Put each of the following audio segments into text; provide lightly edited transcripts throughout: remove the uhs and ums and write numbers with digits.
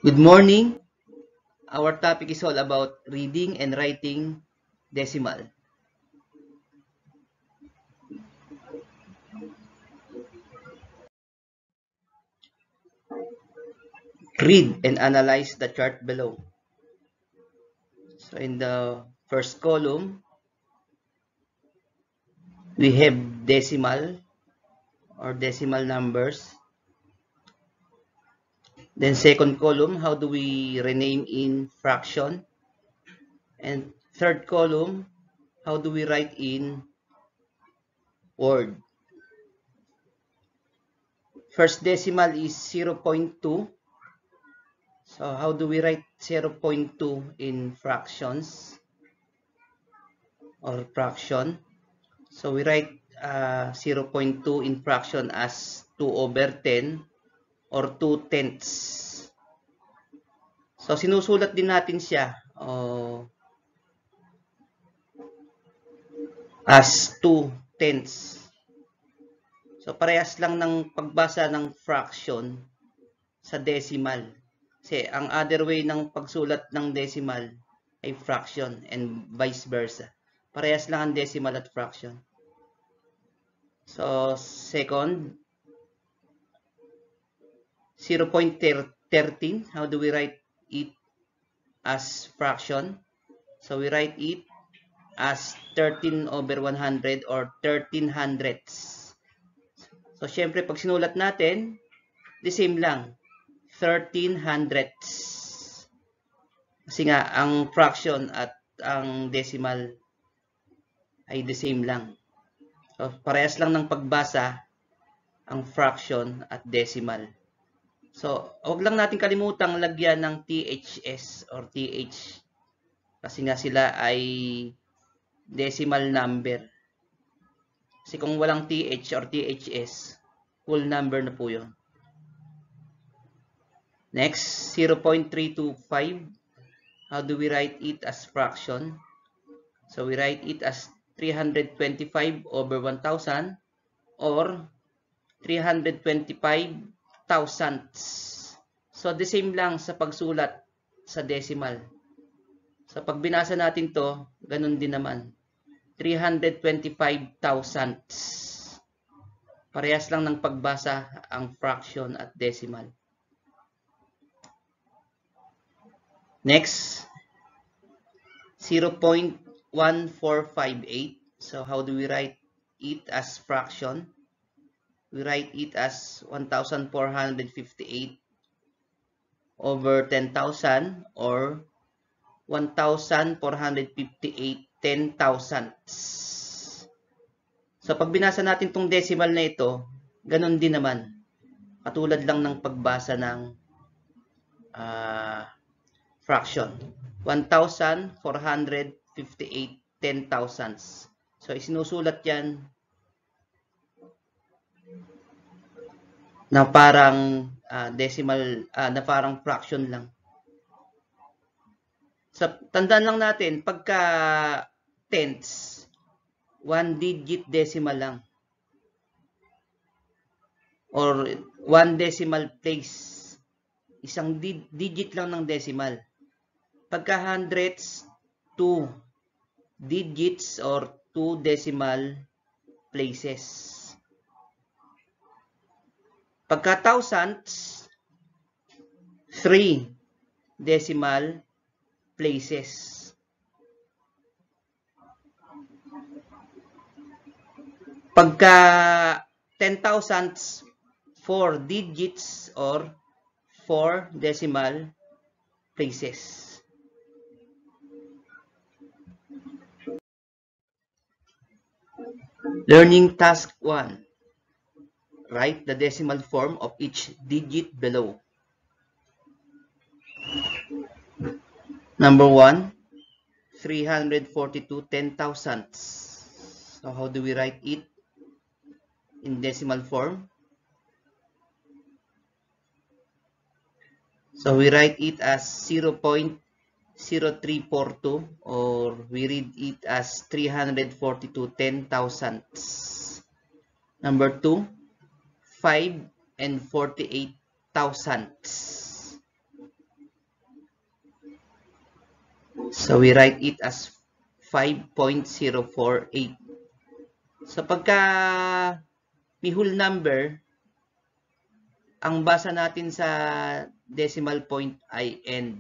Good morning. Our topic is all about reading and writing decimal. Read and analyze the chart below. So in the first column, we have decimal or decimal numbers. Then second column, how do we rename in fraction? And third column, how do we write in word? First decimal is 0.2. So how do we write 0.2 in fractions or fraction? So we write 0.2 in fraction as 2/10 or 2/10. So sinusulat din natin siya as 2/10. So parehas lang ng pagbasa ng fraction sa decimal. Kasi ang other way ng pagsulat ng decimal ay fraction and vice versa. Parehas lang ang decimal at fraction. So second, 0.13, how do we write it as fraction? So we write it as 13/100 or 13/100. So syempre pag sinulat natin, the same lang, 13/100. Kasi nga ang fraction at ang decimal ay the same lang. So parehas lang ng pagbasa ang fraction at decimal. So, huwag lang natin kalimutang lagyan ng THS or TH. Kasi nga sila ay decimal number. Kasi kung walang TH or THS, full number na po yun. Next, 0.325. How do we write it as fraction? So, we write it as 325/1000 or 325 thousandths. So, the same lang sa pagsulat sa decimal. So, pag binasa natin to, ganun din naman. 325 thousandths. Parehas lang ng pagbasa ang fraction at decimal. Next, 0.1458. So, how do we write it as fraction? We write it as 1,458/10,000 or 1,458 10,000ths. So, pag binasa natin tong decimal na ito, ganun din naman. Katulad lang ng pagbasa ng fraction. 1,458 10,000ths. So, isinusulat yan na parang decimal, na parang fraction lang. So, tandaan lang natin, pagka tenths, 1 digit decimal lang. Or 1 decimal place. Isang digit lang ng decimal. Pagka hundredths, 2 digits or 2 decimal places. Pagka thousandths, 3 decimal places. Pagka 10,000ths, 4 digits or 4 decimal places. Learning task 1. Write the decimal form of each digit below. Number 1, 342 10,000ths. So how do we write it in decimal form? So we write it as 0.0342 or we read it as 342 10,000ths. Number 2, 5 thousandths. So we write it as 5.048. So pagka may whole number, ang basa natin sa decimal point ay end.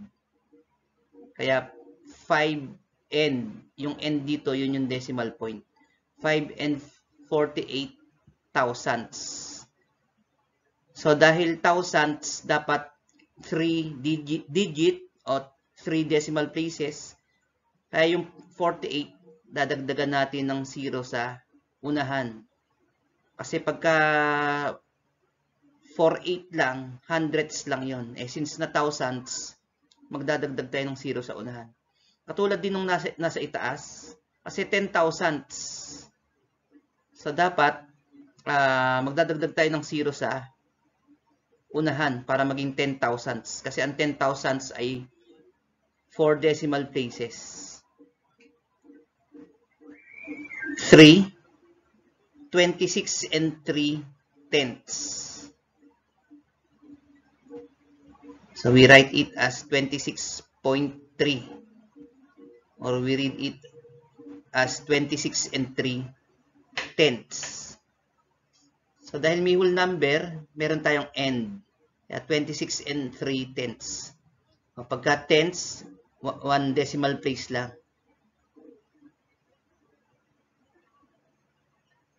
Kaya 5 end. Yung end dito, yun yung decimal point. 5 and 48 thousandths. So dahil thousandths, dapat 3 digit o 3 decimal places. Kaya yung 48, dadagdagan natin ng 0 sa unahan. Kasi pagka 48 lang, hundredths lang yon. Eh since na thousandths, magdadagdag tayo ng 0 sa unahan. Katulad din nung nasa itaas, kasi 10 thousandths. So dapat magdadagdag tayo ng 0 sa unahan para maging 10 thousandths. Kasi ang 10 thousandths ay 4 decimal places. 3, 26 and 3 tenths. So we write it as 26.3 or we read it as 26 and 3 tenths. So dahil may whole number, meron tayong end. Kaya 26 and 3 tenths. Pagka tenths, 1 decimal place lang.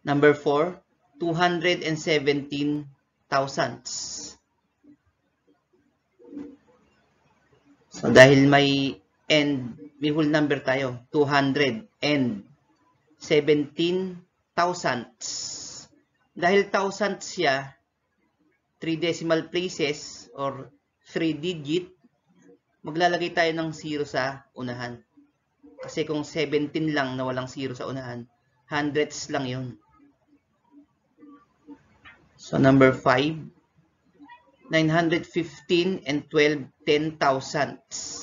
Number 4, 217 thousandths. So dahil may end, may whole number tayo, 200 and 17 thousandths. Dahil thousandths siya, 3 decimal places or 3 digit, maglalagay tayo ng 0 sa unahan. Kasi kung 17 lang na walang 0 sa unahan, hundredths lang yun. So number 5, 915 and 12 10 thousandths.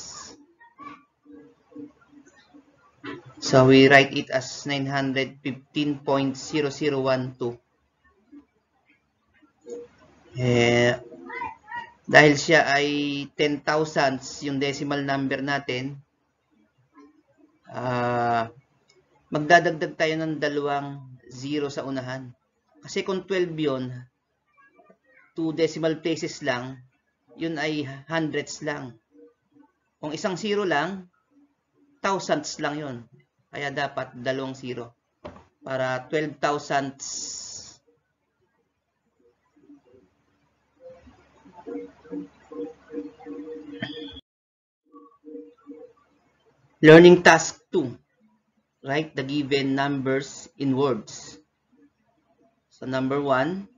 So we write it as 915.0012. Dahil siya ay 10 thousandths yung decimal number natin, magdadagdag tayo ng 2 0 sa unahan. Kasi kung 12 yun, 2 decimal places lang, yun ay hundredths lang. Kung isang 0 lang, thousandths lang yun. Kaya dapat 2 0 para 12 thousandths. Learning task 2. Write the given numbers in words. So number 1,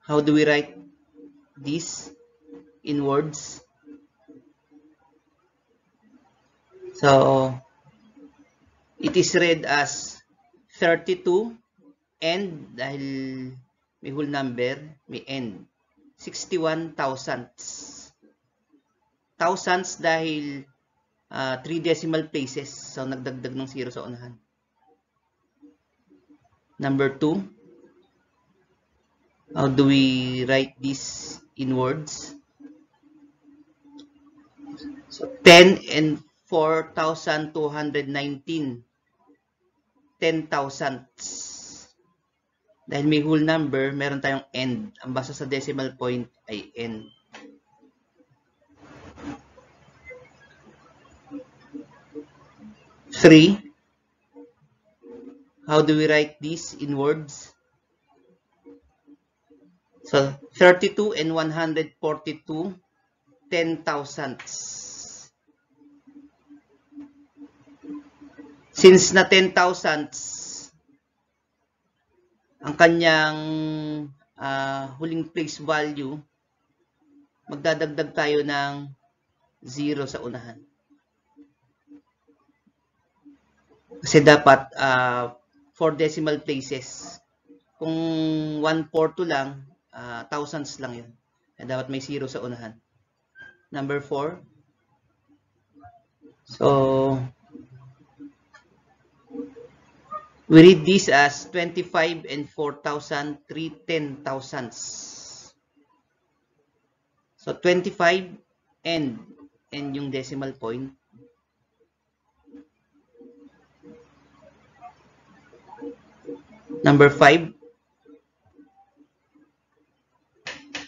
how do we write this in words? So it is read as 32 and dahil may whole number, may end. 61 thousandths. Thousandths dahil 3 decimal places. So nagdagdag ng 0 sa unahan. Number 2, how do we write this in words? So 10 and 4,219. 10 thousandths. Dahil may whole number, meron tayong end. Ang basa sa decimal point ay end. Three, how do we write this in words? So 32 and 142, 10 thousandths. Since na 10 thousandths, ang kanyang huling place value, magdadagdag tayo ng 0 sa unahan. Kasi dapat 4 decimal places. Kung 1/4 lang, thousands lang yun. Kaya dapat may 0 sa unahan. Number 4. So We read this as 25 and 4,000, 3 10,000s. So 25 and yung decimal point. Number 5,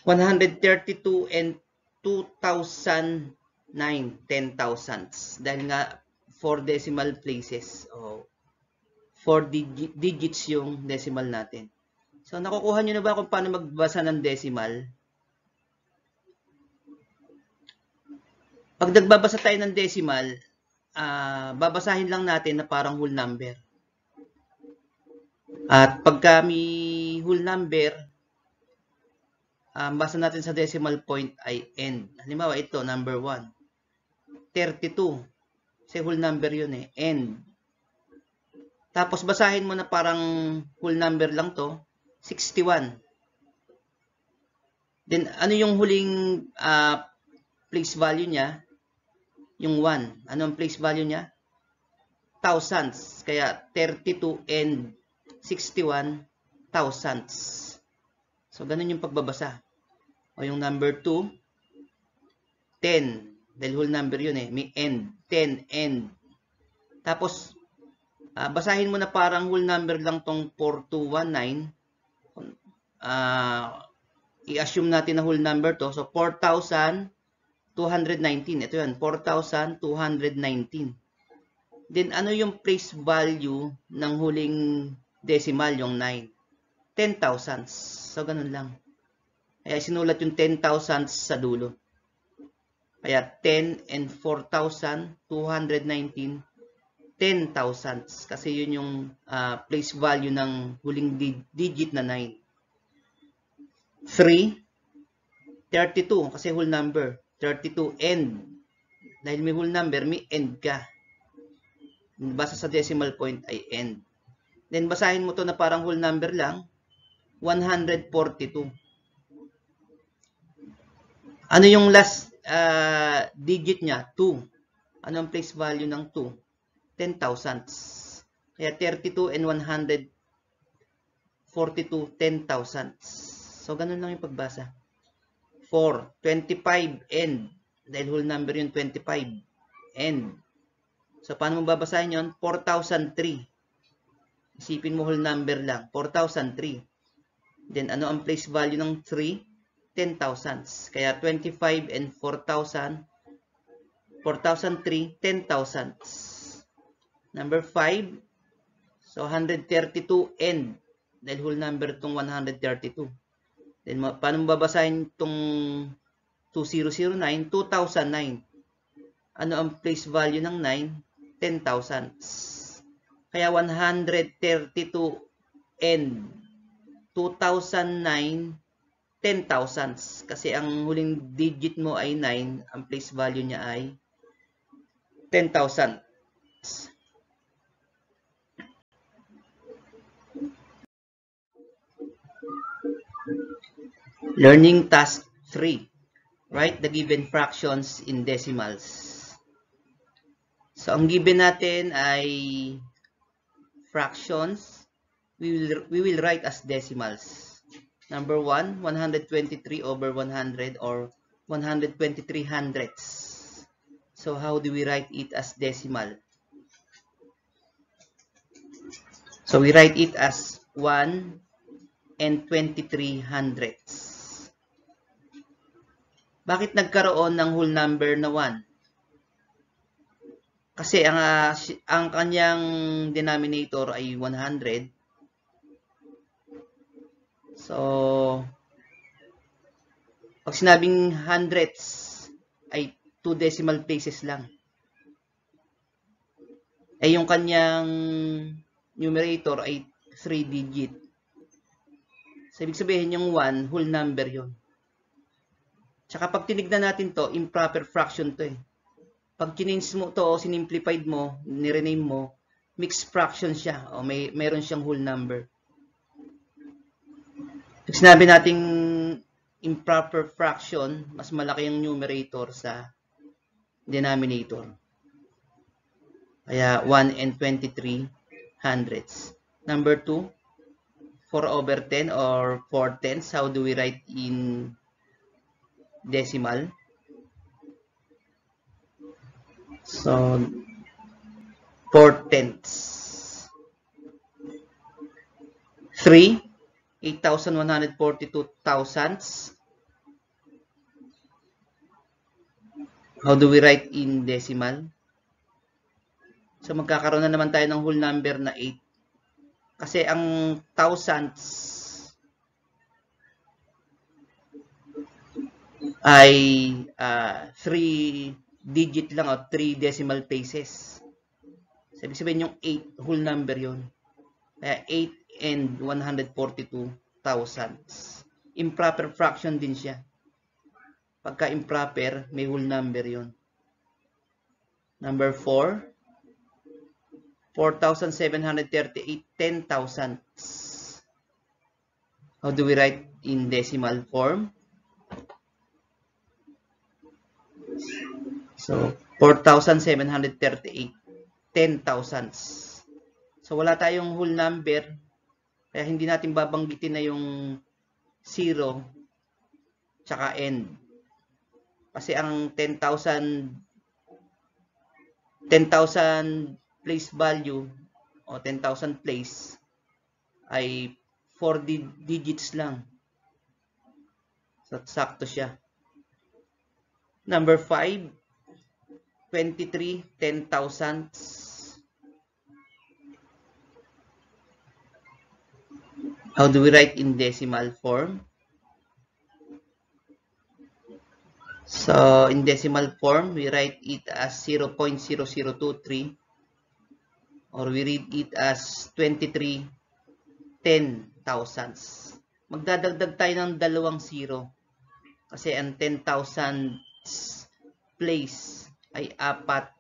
132 and 2,009, 10,000s. Dahil nga 4 decimal places. 4 digits yung decimal natin. So, nakukuha nyo na ba kung paano magbasa ng decimal? Pag nagbabasa tayo ng decimal, babasahin lang natin na parang whole number. At pagka may whole number, basa natin sa decimal point ay end. Halimbawa, ito, number 1. 32. Kasi whole number yun eh. End. Tapos, basahin mo na parang whole number lang to. 61. Then, ano yung huling place value niya? Yung 1. Ano ang place value niya? Thousands. Kaya, 32 and 61 thousandths. So, ganun yung pagbabasa. O yung number 2, 10. Dahil whole number yun eh. May end. 10 end. Tapos, basahin mo na parang whole number lang tong 4219. I-assume natin na whole number to. So, 4,219. Ito yan. 4,219. Then, ano yung place value ng huling decimal, yung 9? 10,000. So, ganun lang. Kaya, sinulat yung 10,000 sa dulo. Kaya, 10 and 4,219. 10,000. Kasi yun yung place value ng huling digit na 9. 3, 32. Kasi whole number. 32 end. Dahil may whole number, may end ka. Basta sa decimal point ay end. Then, basahin mo to na parang whole number lang. 142. Ano yung last digit niya? 2. Ano ang place value ng 2? 10,000. Kaya 32 and 142, 10,000. So, ganun lang yung pagbasa. 4, 25 end. Dahil whole number yung 25. End. So, paano mo babasahin yun? 4,003. Isipin mo whole number lang. 4,003. Then, ano ang place value ng 3? 10,000. Kaya 25 and 4,000. 4,003, 10,000. Number 5. So, 132 end. Dahil whole number itong 132. Then, paano mo babasahin itong 2009? 2009. Ano ang place value ng 9? 10,000. Kaya 132 end. 2009, 10,000. Kasi ang huling digit mo ay 9. Ang place value niya ay 10,000. Learning task 3. Write the given fractions in decimals. So, ang given natin ay fractions. We will write as decimals. Number 1, 123 over 100 or 123 hundredths. So, how do we write it as decimal? So, we write it as 1 and 23 hundredths. Bakit nagkaroon ng whole number na 1? Kasi ang kanyang denominator ay 100. So, pag sinabing hundredths ay 2 decimal places lang. Ay yung kanyang numerator ay 3 digit. So, ibig sabihin yung 1, whole number yun. Tsaka pag tinignan natin to, improper fraction to eh. Pag change mo to o sinimplified mo, nirename mo, mixed fraction siya o meron siyang whole number. Pag sinabi nating improper fraction, mas malaki yung numerator sa denominator. Kaya 1 and 23 hundredths. Number 2, 4/10 or 4/10. How do we write in decimal? So, 4/10. 3, 8,142 thousandths. How do we write in decimal? So, magkakaroon na naman tayo ng whole number na 8. Kasi ang thousandths ay 3 digit lang o 3 decimal places. So, ibig sabihin yung 8, whole number yon. Kaya 8 and 142 thousandths. Improper fraction din siya. Pagka improper, may whole number yon. Number 4, 4,738 10 thousandths. How do we write in decimal form? So, 4,738 10 thousandths. So, wala tayong whole number. Kaya hindi natin babanggitin na yung 0 tsaka end. Kasi ang 10,000 place value o 10,000 place ay 4 digits lang. So, sakto siya. Number 5, 23 10 thousandths. How do we write in decimal form? So, in decimal form, we write it as 0.0023 or we read it as 23 10 thousandths. Magdadagdag tayo ng dalawang 0 kasi ang 10,000 place ay 4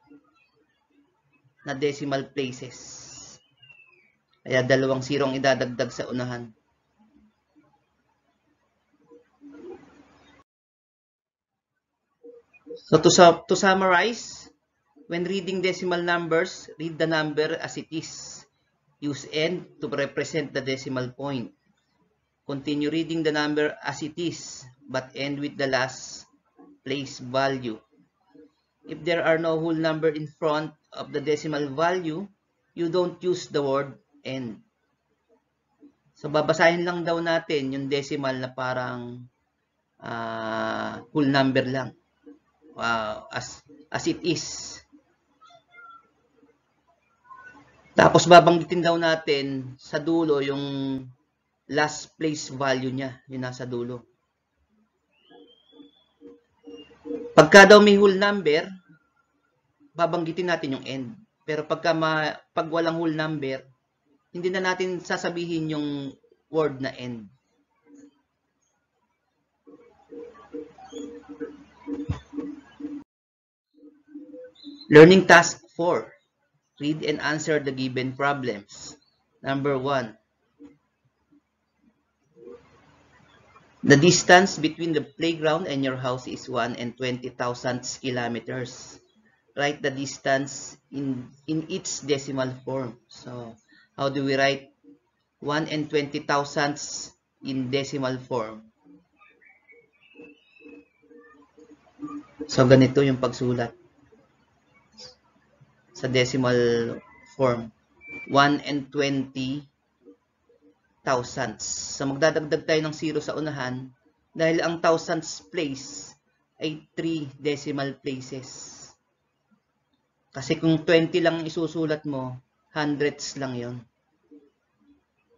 na decimal places. Kaya dalawang 0 ang idadagdag sa unahan. So to summarize, when reading decimal numbers, read the number as it is. Use end to represent the decimal point. Continue reading the number as it is, but end with the last place value. If there are no whole number in front of the decimal value, you don't use the word end. So, babasahin lang daw natin yung decimal na parang whole number lang. As it is. Tapos, babanggitin daw natin sa dulo yung last place value niya. Yung nasa dulo. Pagka daw may whole number, babanggitin natin yung end. Pero pag walang whole number, hindi na natin sasabihin yung word na end. Learning task 4. Read and answer the given problems. Number 1. The distance between the playground and your house is 1 and 20,000 kilometers. Write the distance in its decimal form. So, how do we write 1 and 20,000 in decimal form? So, ganito yung pagsulat sa decimal form. 1 and 20 thousandths. So, magdadagdag tayo ng 0 sa unahan dahil ang thousandths place ay 3 decimal places. Kasi kung 20 lang isusulat mo, hundredths lang yon.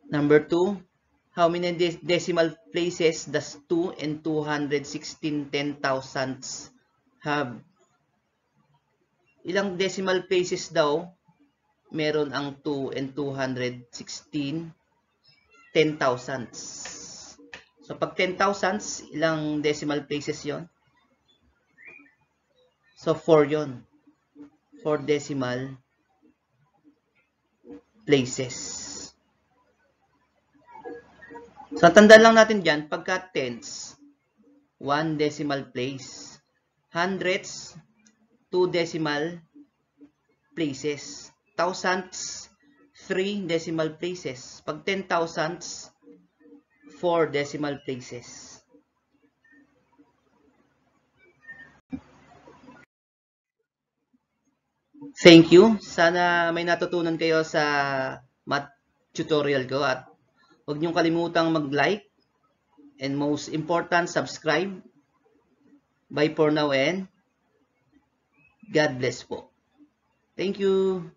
Number 2, how many decimal places does 2 and 216 10 thousandths have? Ilang decimal places daw meron ang 2 and 216 10 thousandths. So, pag 10 thousandths, ilang decimal places yon? So, 4 yon. 4 decimal places. So, tandaan lang natin dyan, pagka tenths, 1 decimal place. Hundredths, 2 decimal places. Thousandths, 3 decimal places. Pag 10 thousandths, 4 decimal places. Thank you. Sana may natutunan kayo sa math tutorial ko at huwag niyong kalimutang mag-like and most important, subscribe. Bye for now and God bless po. Thank you.